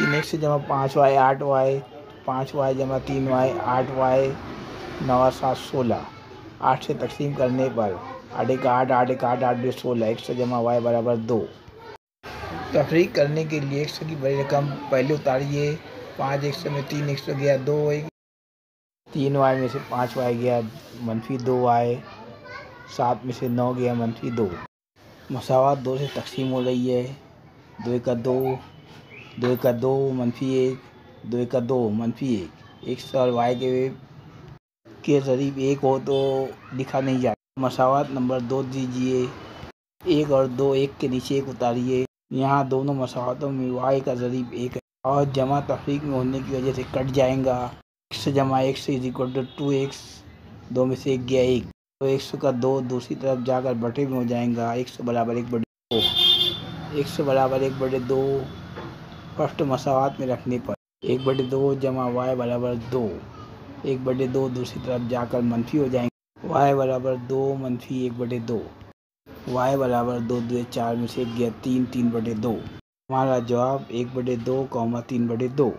3x जमा 5y 8y, 5y जमा 3y 8y, 9 और 7 16। 8 से तकसीम करने पर 8 एक 8, 8 एक 8, 8 2 16। x जमा y बराबर 2। तफरीक करने के लिए x की बड़ी रकम पहले उतारिए। 5x में 3x गया 2, 3y में से 5y गया -2y, 7 में से 9 गया -2। मसावत 2 से तकसीम हो रही है। 2 का 2, 2 का 2 -1, 2 का 2 -1। x और y के ज़रीब 1 हो तो लिखा नहीं जाता। मसावत नंबर 2 दीजिए। 1 और 2 1 के नीचे 1 उतारिए। यहाँ दोनों मसावतों में y का ज़रीब 1 है और जमा तफरीक में होने की वजह से कट जाएगा। x जमा x = 2x, 2 में से 1 गया 1, तो x का 2 दूसरी तरफ जाकर बटे में हो जाएगा। x बराबर 1/2। x बराबर 1/2 फर्स्ट मसावत में रखने पर 1/2 जमा y बराबर 2, 1/2 दूसरी तरफ जाकर मनफी हो जाएंगे। y बराबर 2 - 1/2, y बराबर 2 2 4 में से 1 गया 3, 3/2। हमारा जवाब 1/2, 3/2।